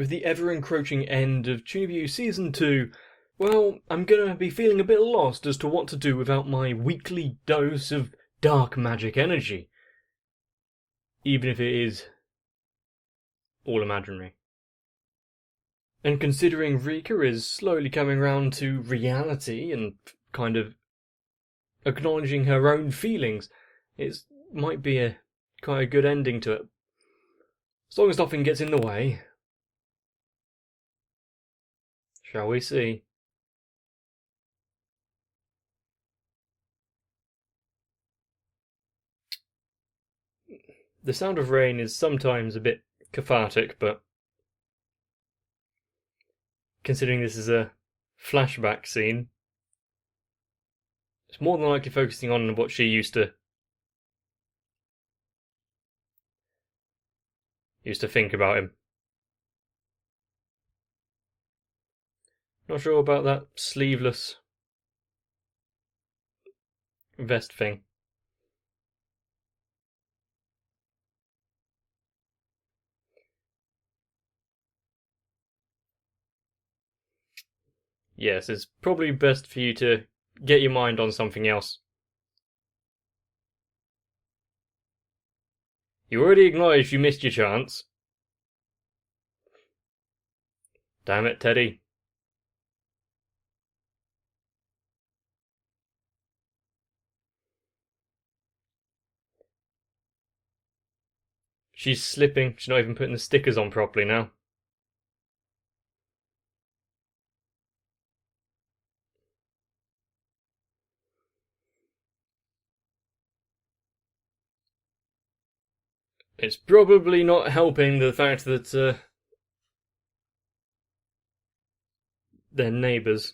With the ever-encroaching end of Chuunibyou Season 2, well, I'm gonna be feeling a bit lost as to what to do without my weekly dose of dark magic energy. Even if it is all imaginary. And considering Rika is slowly coming round to reality and kind of acknowledging her own feelings, it might be quite a good ending to it. As long as nothing gets in the way. Shall we see? The sound of rain is sometimes a bit cathartic, but considering this is a flashback scene, it's more than likely focusing on what she used to think about him. Not sure about that sleeveless vest thing. Yes, it's probably best for you to get your mind on something else. You already acknowledged you missed your chance. Damn it, Teddy. She's slipping. She's not even putting the stickers on properly now. It's probably not helping the fact that they're neighbours.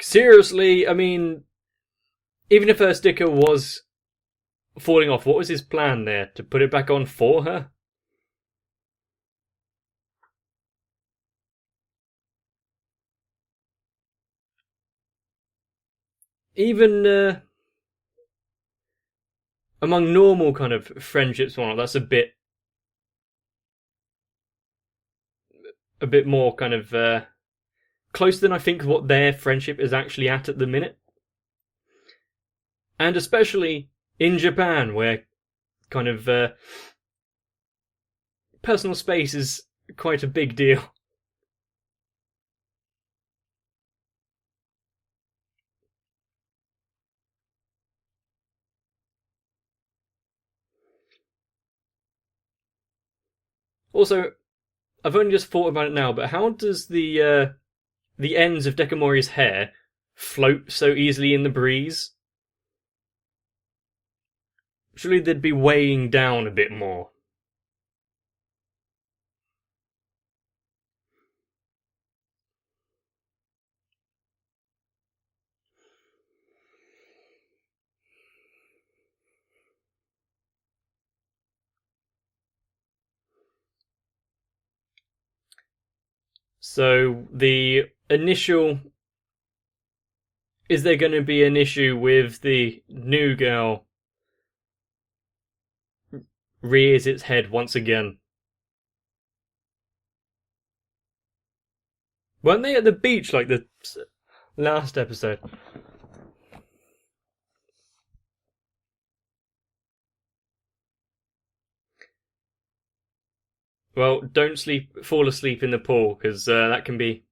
Seriously, I mean, even if her sticker was falling off, what was his plan there? To put it back on for her? Even among normal kind of friendships, that's a bit more kind of closer than I think what their friendship is actually at the minute. And especially in Japan, where kind of personal space is quite a big deal. Also, I've only just thought about it now, but how does the ends of Dekamori's hair float so easily in the breeze? Surely they'd be weighing down a bit more. So the initial... Is there going to be an issue with the new girl rears its head once again? Weren't they at the beach like the last episode? Well, don't fall asleep in the pool, because that can be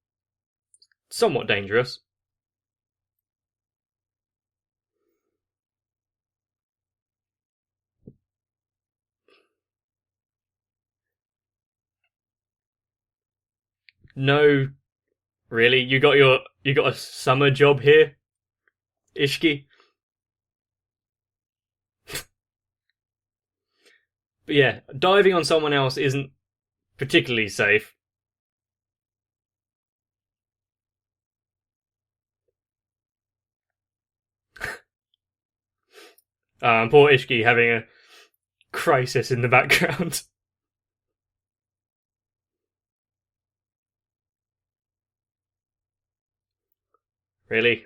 somewhat dangerous. No, really? You got a summer job here, Ishiki? But yeah, diving on someone else isn't particularly safe. Poor Ishiki having a crisis in the background. Really?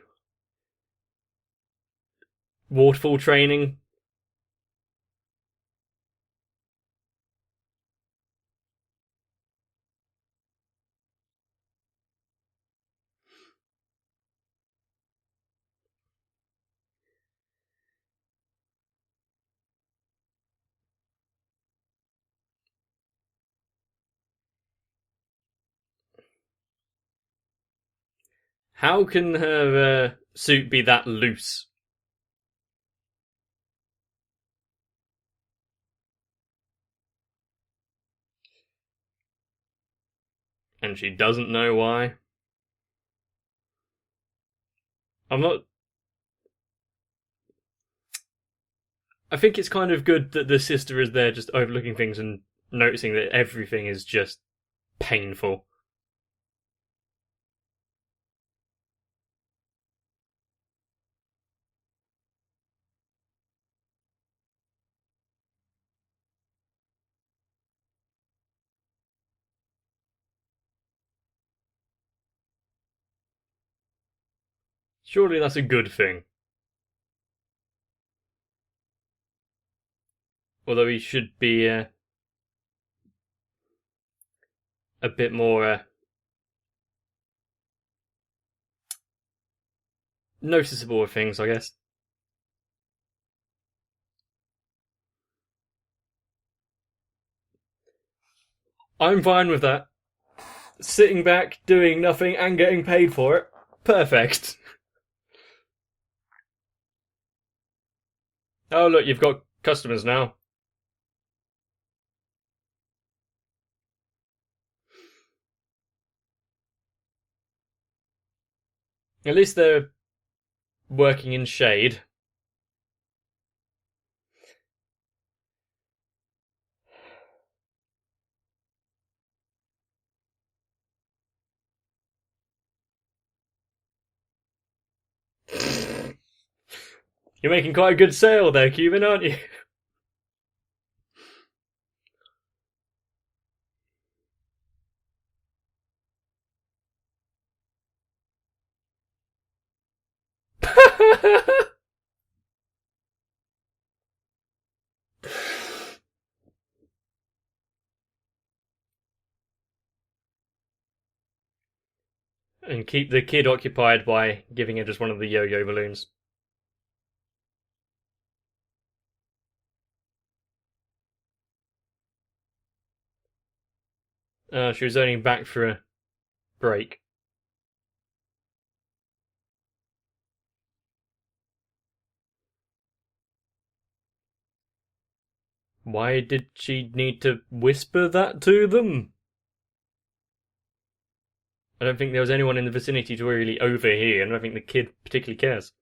waterfall training. How can her suit be that loose? And she doesn't know why. I'm not. I think it's kind of good that the sister is there just overlooking things and noticing that everything is just painful. Surely that's a good thing. Although he should be a bit more noticeable of things, I guess. I'm fine with that. Sitting back, doing nothing, and getting paid for it. Perfect. Oh, look, you've got customers now. At least they're working in shade. You're making quite a good sale there, Cuban, aren't you? And keep the kid occupied by giving her just one of the yo-yo balloons. She was only back for a break. Why did she need to whisper that to them? I don't think there was anyone in the vicinity to really overhear, and I don't think the kid particularly cares.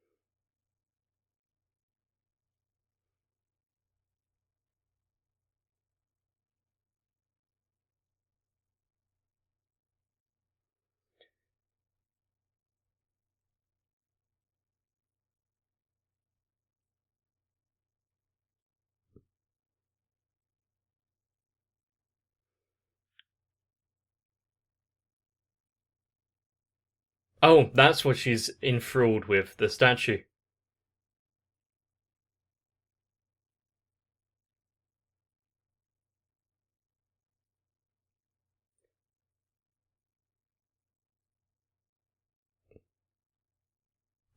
Oh, that's what she's enthralled with, the statue.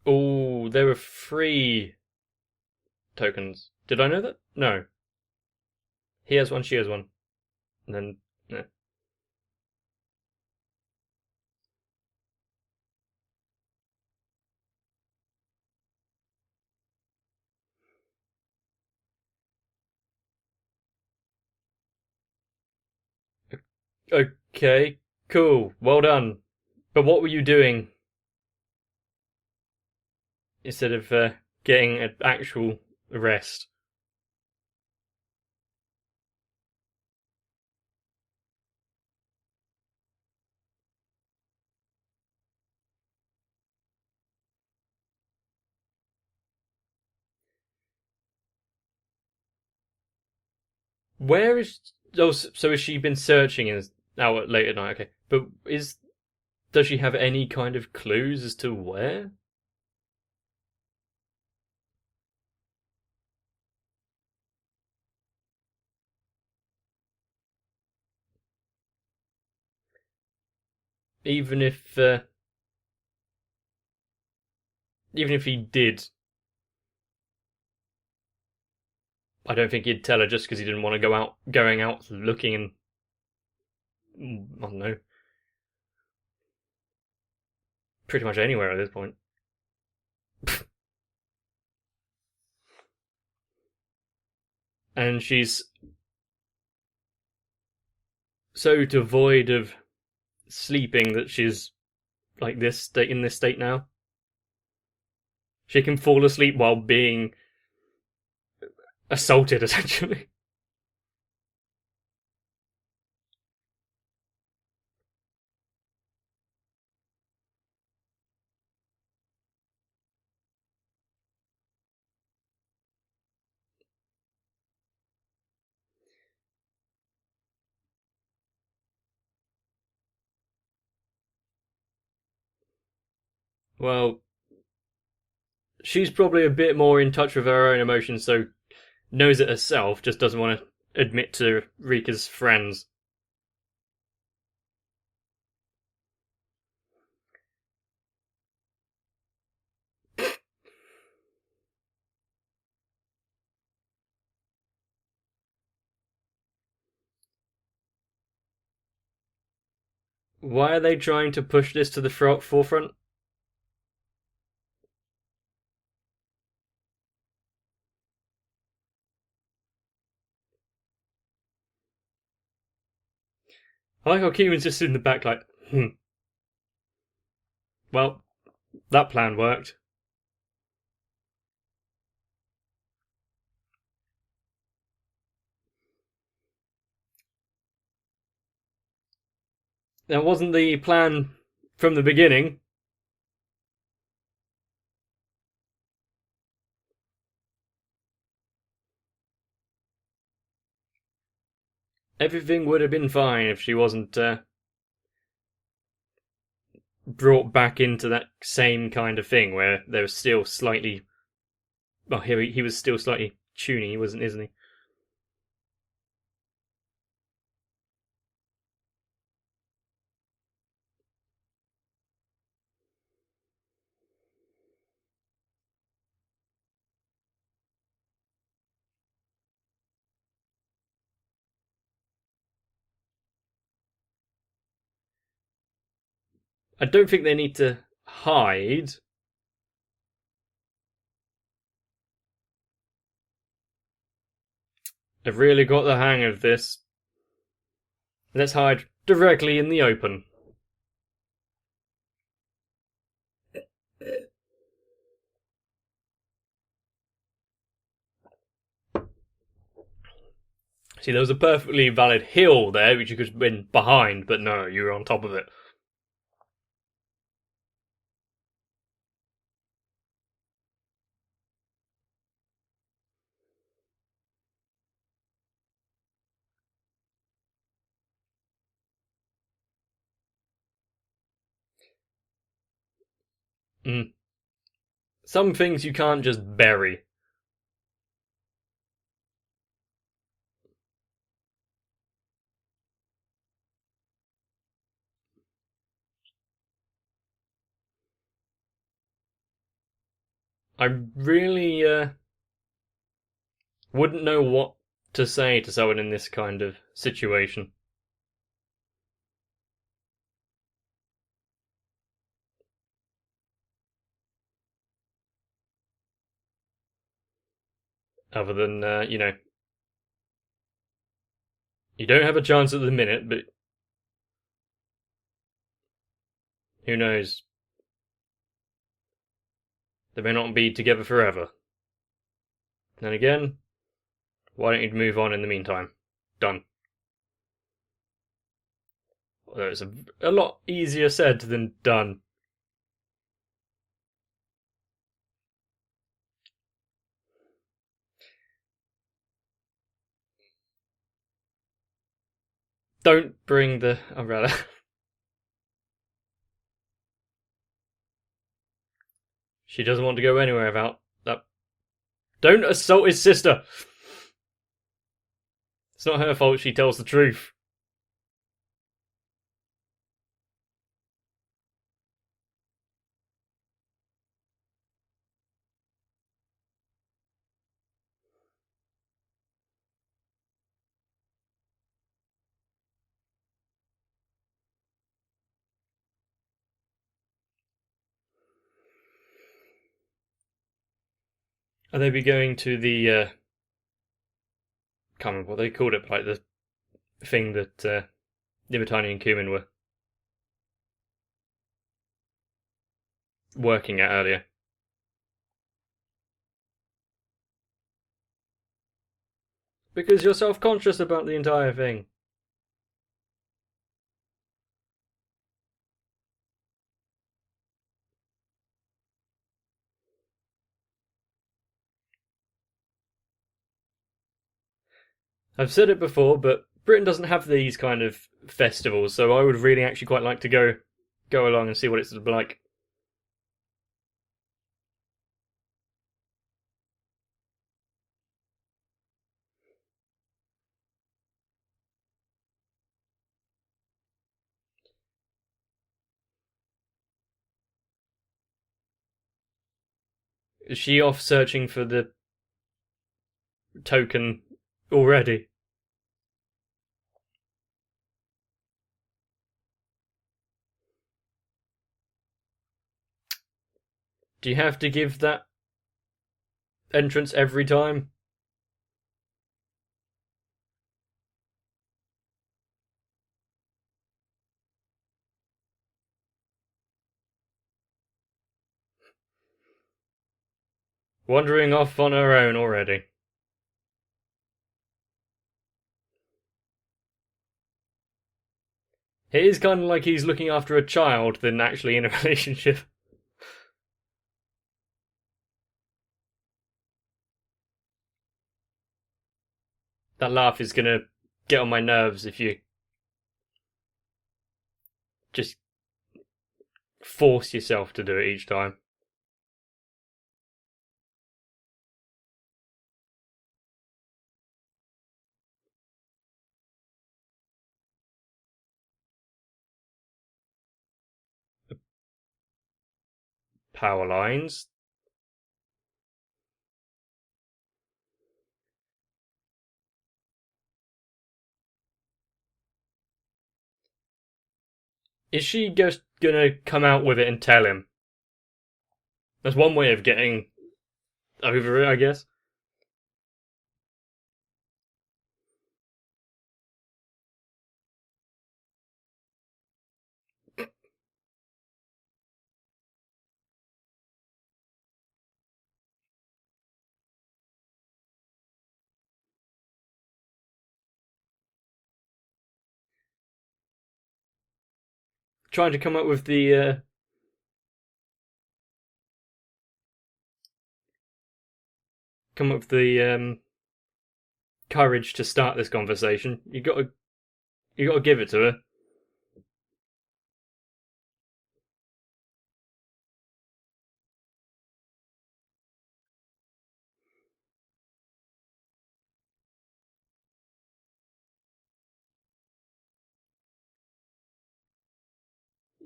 Oh, there were 3 tokens. Did I know that? No. He has one, she has one. And then, no. Okay, cool, well done. But what were you doing instead of getting an actual rest? Where is? Oh, so has she been searching out late at night? Okay, but does she have any kind of clues as to where? even if he did, I don't think he'd tell her just because he didn't want to going out looking and I don't know, pretty much anywhere at this point. And she's so devoid of sleeping that she's like in this state now. She can fall asleep while being assaulted, essentially. Well, she's probably a bit more in touch with her own emotions, so knows it herself, just doesn't want to admit to Rika's friends. Why are they trying to push this to the forefront? I like how Keenan's just in the back like, well, that plan worked. That wasn't the plan from the beginning. Everything would have been fine if she wasn't brought back into that same kind of thing where there was still slightly. Well, he was still slightly Chuuni, isn't he? I don't think they need to hide. They've really got the hang of this. Let's hide directly in the open. See, there was a perfectly valid hill there which you could have been behind, but no, you were on top of it. Mm. Some things you can't just bury. I really wouldn't know what to say to someone in this kind of situation. Other than, you don't have a chance at the minute, but who knows? They may not be together forever. Then again, why don't you move on in the meantime? Done. Although it's a lot easier said than done. Don't bring the umbrella. She doesn't want to go anywhere without that. Don't assault his sister! It's not her fault she tells the truth. Are they be going to the can't remember what they called it, but like the thing that Libertani and Cumin were working at earlier? Because you're self-conscious about the entire thing. I've said it before, but Britain doesn't have these kind of festivals, so I would really actually quite like to go along and see what it's like. Is she off searching for the token already? Do you have to give that entrance every time? Wandering off on her own already. It is kind of like he's looking after a child than actually in a relationship. That laugh is gonna get on my nerves if you just force yourself to do it each time. Power lines. Is she just gonna come out with it and tell him? That's one way of getting over it, I guess. Trying to come up with the courage to start this conversation. You got to give it to her.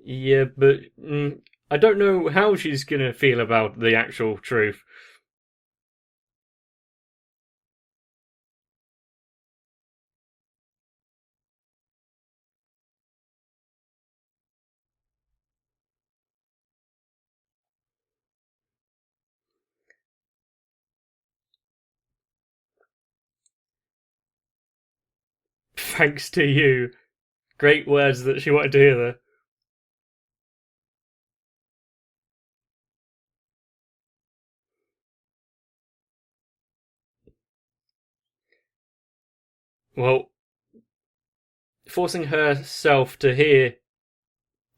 Yeah, but I don't know how she's gonna feel about the actual truth. Thanks to you. Great words that she wanted to hear there. Well, forcing herself to hear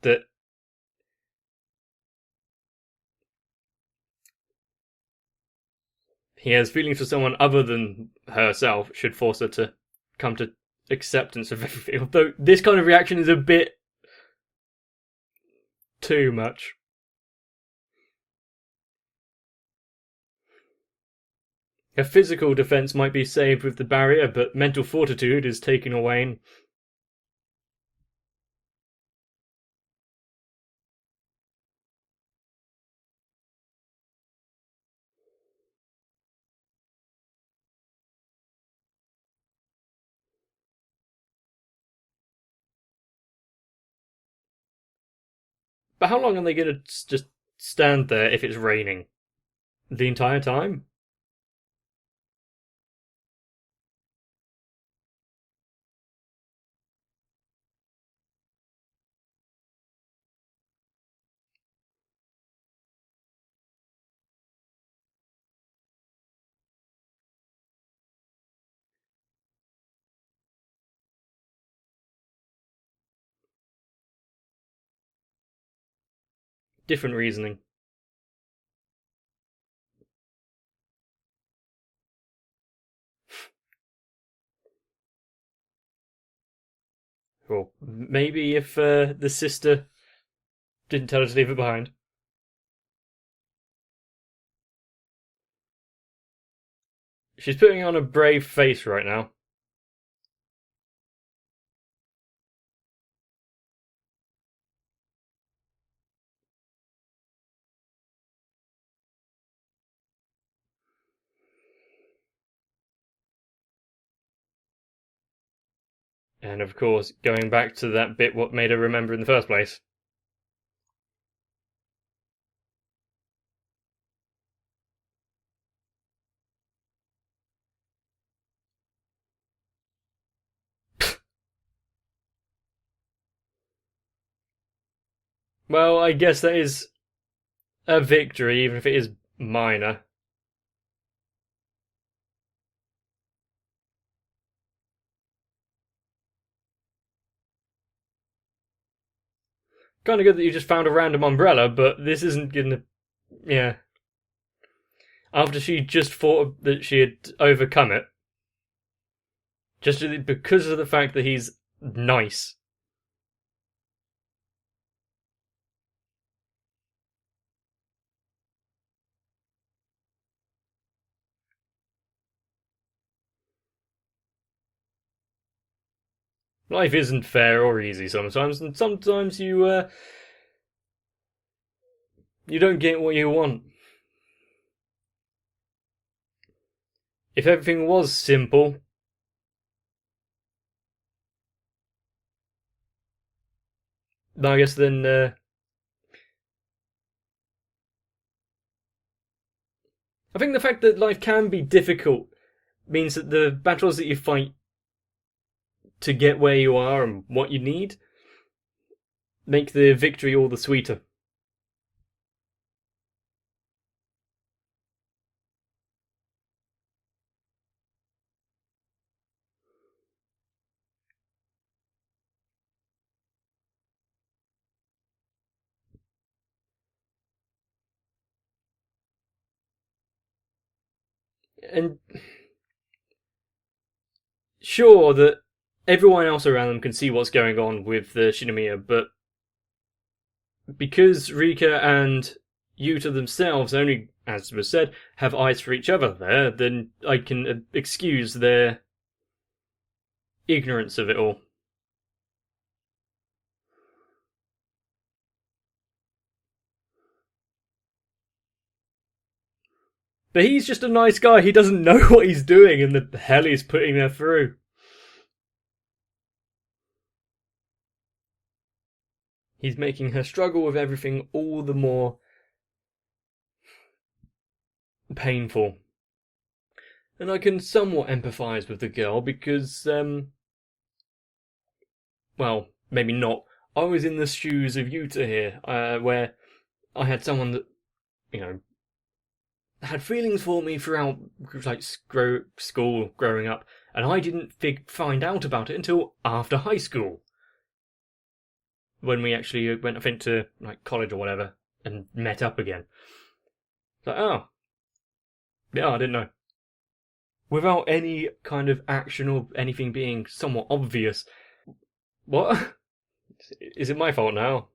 that he has feelings for someone other than herself should force her to come to acceptance of everything. Although this kind of reaction is a bit too much. Her physical defense might be saved with the barrier, but mental fortitude is taken away. But how long are they going to just stand there if it's raining? The entire time? different reasoning. Or maybe if the sister didn't tell her to leave it behind. She's putting on a brave face right now. And of course, going back to that bit what made her remember in the first place. Well, I guess that is a victory, even if it is minor. Kind of good that you just found a random umbrella, but this isn't gonna. Yeah. After she just thought that she had overcome it, just because of the fact that he's nice. Life isn't fair or easy sometimes, and sometimes you don't get what you want. If everything was simple, I guess then I think the fact that life can be difficult means that the battles that you fight to get where you are and what you need make the victory all the sweeter. And sure that everyone else around them can see what's going on with the Shinomiya, but because Rika and Yuta themselves only, as was said, have eyes for each other there, then I can excuse their ignorance of it all. But he's just a nice guy. He doesn't know what he's doing and the hell he's putting her through. He's making her struggle with everything all the more painful. And I can somewhat empathise with the girl because, well, maybe not. I was in the shoes of Yuta here, where I had someone that, you know, had feelings for me throughout like school growing up, and I didn't find out about it until after high school, when we actually went, I think, to like college or whatever and met up again. Like, oh, yeah, I didn't know. Without any kind of action or anything being somewhat obvious. What? Is it my fault now?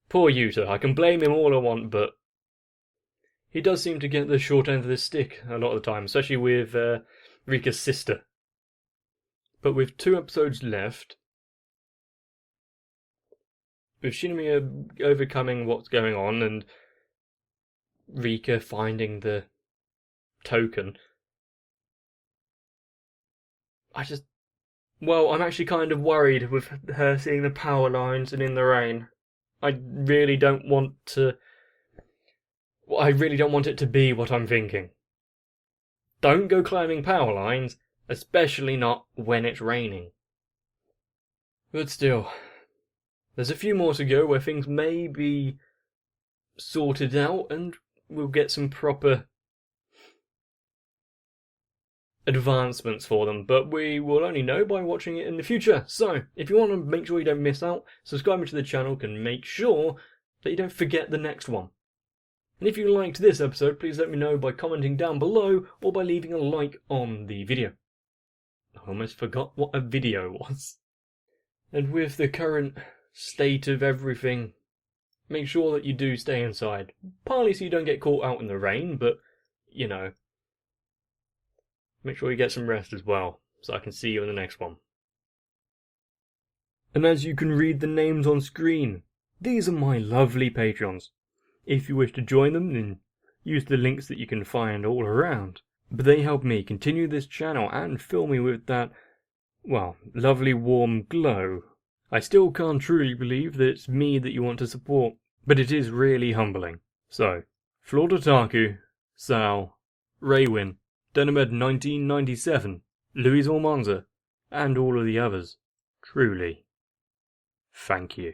Poor Yuta. I can blame him all I want, but he does seem to get the short end of the stick a lot of the time, especially with Rika's sister. But with 2 episodes left, with Shinomiya overcoming what's going on and Rika finding the token, I'm actually kind of worried with her seeing the power lines and in the rain. I really don't want it to be what I'm thinking. Don't go climbing power lines, especially not when it's raining. But still, there's a few more to go where things may be sorted out and we'll get some proper advancements for them, but we will only know by watching it in the future. So, if you want to make sure you don't miss out, subscribing to the channel can make sure that you don't forget the next one. And if you liked this episode, please let me know by commenting down below or by leaving a like on the video. I almost forgot what a video was. And with the current state of everything, make sure that you do stay inside. Partly so you don't get caught out in the rain, but, you know, make sure you get some rest as well, so I can see you in the next one. And as you can read the names on screen, these are my lovely Patreons. If you wish to join them, then use the links that you can find all around. But they help me continue this channel and fill me with that, well, lovely warm glow. I still can't truly believe that it's me that you want to support, but it is really humbling. So, Flordotaku, Sal, Raywin, Denamed 1997, Luis Ormanza, and all of the others. Truly, thank you.